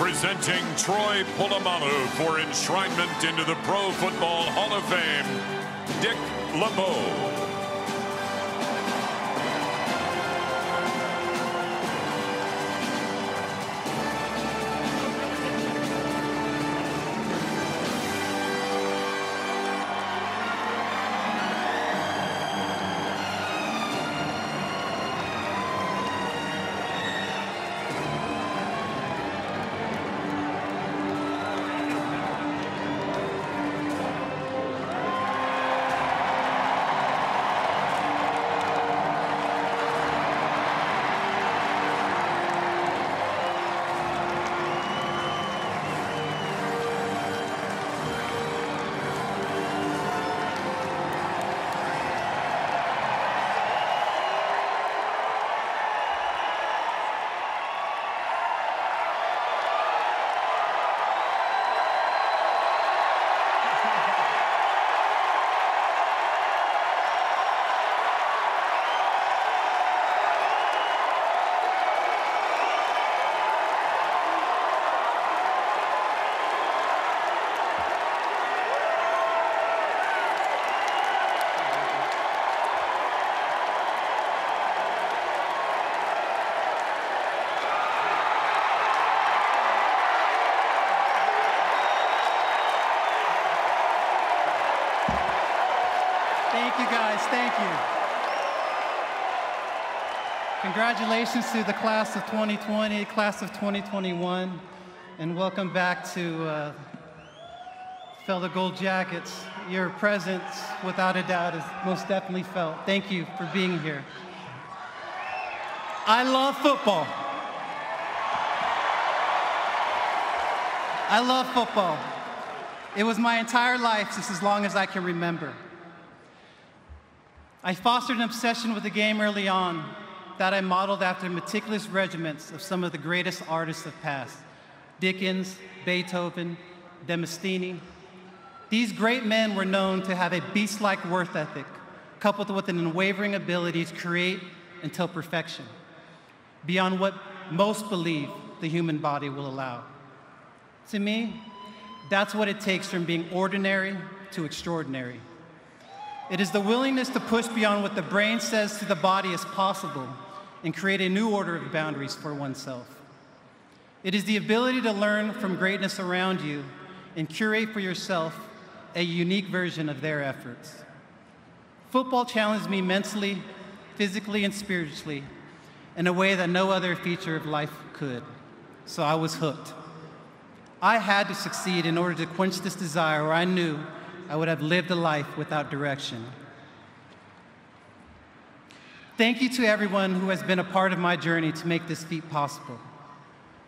Presenting Troy Polamalu for enshrinement into the Pro Football Hall of Fame, Dick LeBeau. Thank you, guys. Thank you. Congratulations to the class of 2020, class of 2021, and welcome back to fellow Gold Jackets. Your presence, without a doubt, is most definitely felt. Thank you for being here. I love football. I love football. It was my entire life since as long as I can remember. I fostered an obsession with the game early on that I modeled after meticulous regiments of some of the greatest artists of past: Dickens, Beethoven, Demostheni. These great men were known to have a beast-like work ethic, coupled with an unwavering ability to create until perfection, beyond what most believe the human body will allow. To me, that's what it takes from being ordinary to extraordinary. It is the willingness to push beyond what the brain says to the body is possible and create a new order of boundaries for oneself. It is the ability to learn from greatness around you and curate for yourself a unique version of their efforts. Football challenged me mentally, physically, and spiritually in a way that no other feature of life could, so I was hooked. I had to succeed in order to quench this desire, or I knew I would have lived a life without direction. Thank you to everyone who has been a part of my journey to make this feat possible,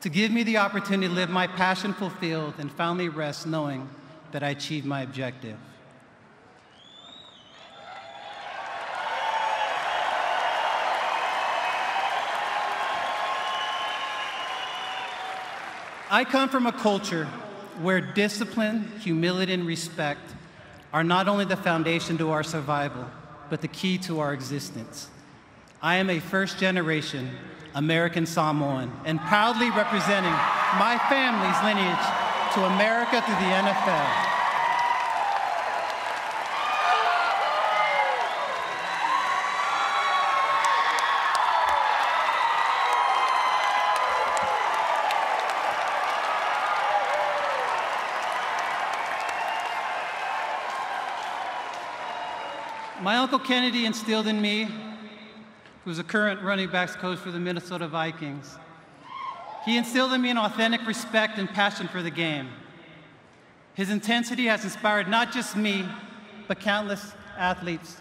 to give me the opportunity to live my passion fulfilled and finally rest knowing that I achieved my objective. I come from a culture where discipline, humility, and respect are not only the foundation to our survival, but the key to our existence. I am a first-generation American Samoan and proudly representing my family's lineage to America through the NFL. My Uncle Kennedy instilled in me, who's a current running backs coach for the Minnesota Vikings. He instilled in me an authentic respect and passion for the game. His intensity has inspired not just me, but countless athletes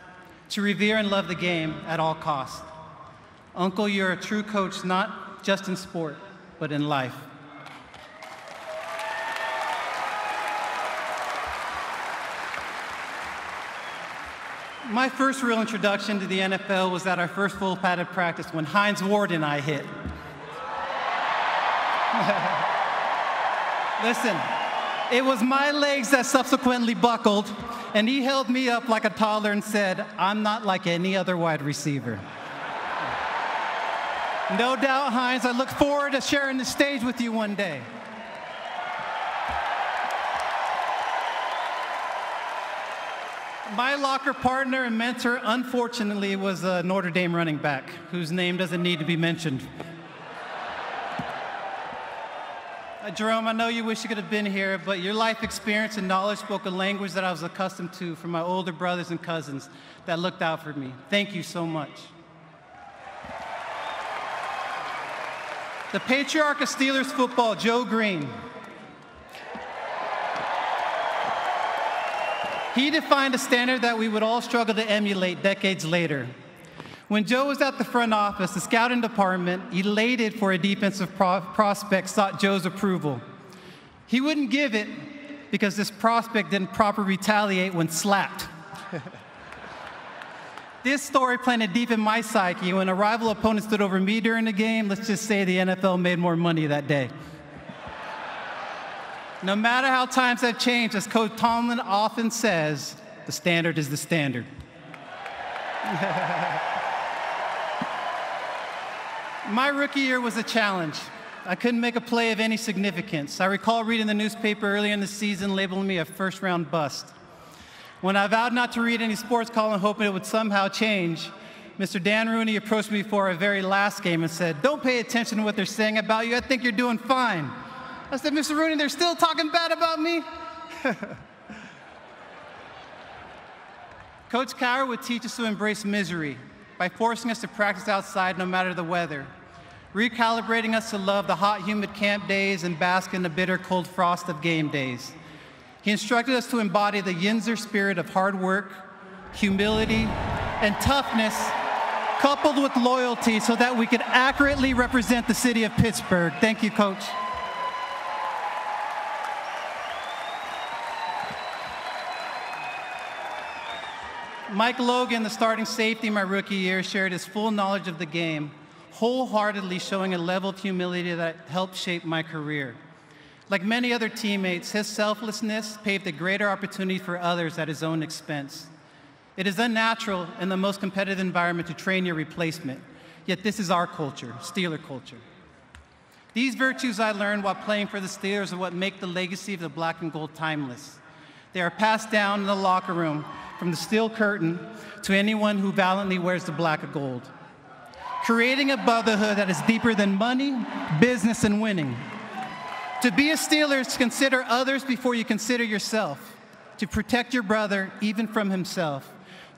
to revere and love the game at all costs. Uncle, you're a true coach, not just in sport, but in life. My first real introduction to the NFL was at our first full padded practice when Hines Ward and I hit. Listen, it was my legs that subsequently buckled, and he held me up like a toddler and said, "I'm not like any other wide receiver." No doubt, Hines, I look forward to sharing the stage with you one day. My locker partner and mentor, unfortunately, was a Notre Dame running back, whose name doesn't need to be mentioned. Jerome, I know you wish you could have been here, but your life experience and knowledge spoke a language that I was accustomed to from my older brothers and cousins that looked out for me. Thank you so much. The patriarch of Steelers football, Joe Green. He defined a standard that we would all struggle to emulate decades later. When Joe was at the front office, the scouting department, elated for a defensive prospect, sought Joe's approval. He wouldn't give it because this prospect didn't properly retaliate when slapped. This story planted deep in my psyche. When a rival opponent stood over me during the game, let's just say the NFL made more money that day. No matter how times have changed, as Coach Tomlin often says, the standard is the standard. My rookie year was a challenge. I couldn't make a play of any significance. I recall reading the newspaper earlier in the season labeling me a first-round bust. When I vowed not to read any sports column hoping it would somehow change, Mr. Dan Rooney approached me for our very last game and said, "Don't pay attention to what they're saying about you. I think you're doing fine." I said, "Mr. Rooney, they're still talking bad about me?" Coach Cowher would teach us to embrace misery by forcing us to practice outside no matter the weather, recalibrating us to love the hot, humid camp days and bask in the bitter, cold frost of game days. He instructed us to embody the Yinzer spirit of hard work, humility, and toughness, coupled with loyalty so that we could accurately represent the city of Pittsburgh. Thank you, Coach. Mike Logan, the starting safety my rookie year, shared his full knowledge of the game, wholeheartedly showing a level of humility that helped shape my career. Like many other teammates, his selflessness paved a greater opportunity for others at his own expense. It is unnatural in the most competitive environment to train your replacement, yet this is our culture, Steeler culture. These virtues I learned while playing for the Steelers are what make the legacy of the black and gold timeless. They are passed down in the locker room from the steel curtain to anyone who valiantly wears the black and gold, creating a brotherhood that is deeper than money, business, and winning. To be a Steeler is to consider others before you consider yourself, to protect your brother even from himself,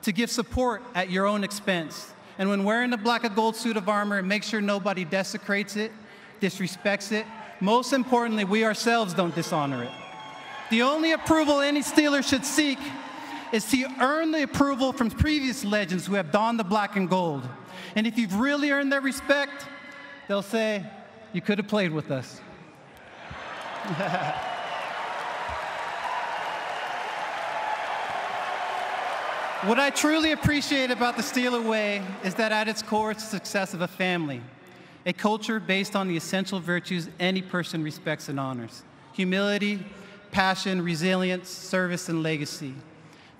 to give support at your own expense. And when wearing the black and gold suit of armor, make sure nobody desecrates it, disrespects it. Most importantly, we ourselves don't dishonor it. The only approval any Steeler should seek is to earn the approval from previous legends who have donned the black and gold. And if you've really earned their respect, they'll say, "You could have played with us." What I truly appreciate about the Steeler way is that at its core, it's the success of a family, a culture based on the essential virtues any person respects and honors: humility, passion, resilience, service, and legacy.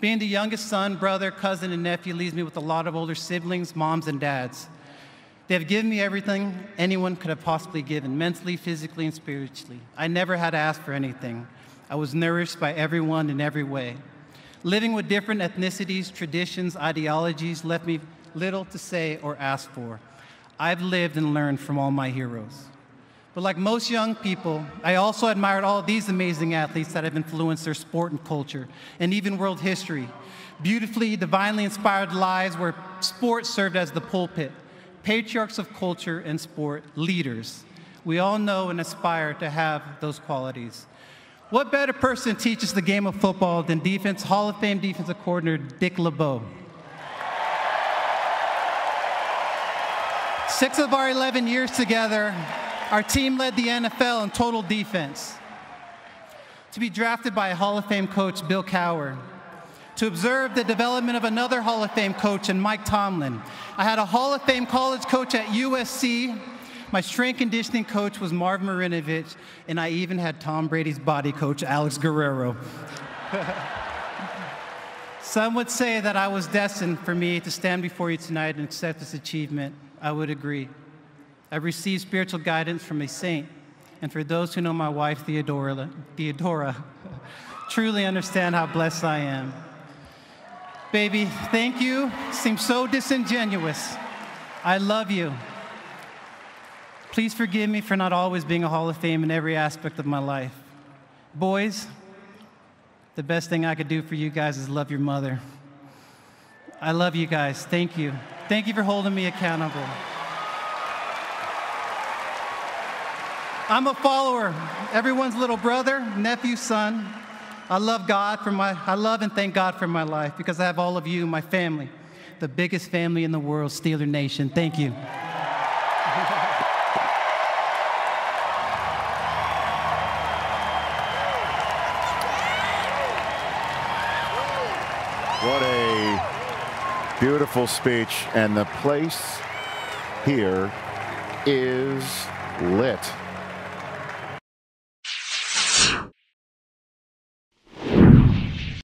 Being the youngest son, brother, cousin, and nephew leaves me with a lot of older siblings, moms, and dads. They have given me everything anyone could have possibly given, mentally, physically, and spiritually. I never had to ask for anything. I was nourished by everyone in every way. Living with different ethnicities, traditions, ideologies left me little to say or ask for. I've lived and learned from all my heroes. But like most young people, I also admired all these amazing athletes that have influenced their sport and culture, and even world history. Beautifully, divinely inspired lives where sport served as the pulpit. Patriarchs of culture and sport, leaders. We all know and aspire to have those qualities. What better person teaches the game of football than Hall of Fame defensive coordinator Dick LeBeau? 6 of our 11 years together, our team led the NFL in total defense. To be drafted by a Hall of Fame coach, Bill Cowher. To observe the development of another Hall of Fame coach in Mike Tomlin. I had a Hall of Fame college coach at USC. My strength conditioning coach was Marv Marinovich, and I even had Tom Brady's body coach, Alex Guerrero. Some would say that I was destined for me to stand before you tonight and accept this achievement. I would agree. I've received spiritual guidance from a saint, and for those who know my wife, Theodora, truly understand how blessed I am. Baby, thank you. Seems so disingenuous. I love you. Please forgive me for not always being a Hall of Fame in every aspect of my life. Boys, the best thing I could do for you guys is love your mother. I love you guys. Thank you. Thank you for holding me accountable. I'm a follower, everyone's little brother, nephew, son. I love and thank God for my life because I have all of you, my family, the biggest family in the world, Steeler Nation. Thank you. What a beautiful speech, and the place here is lit.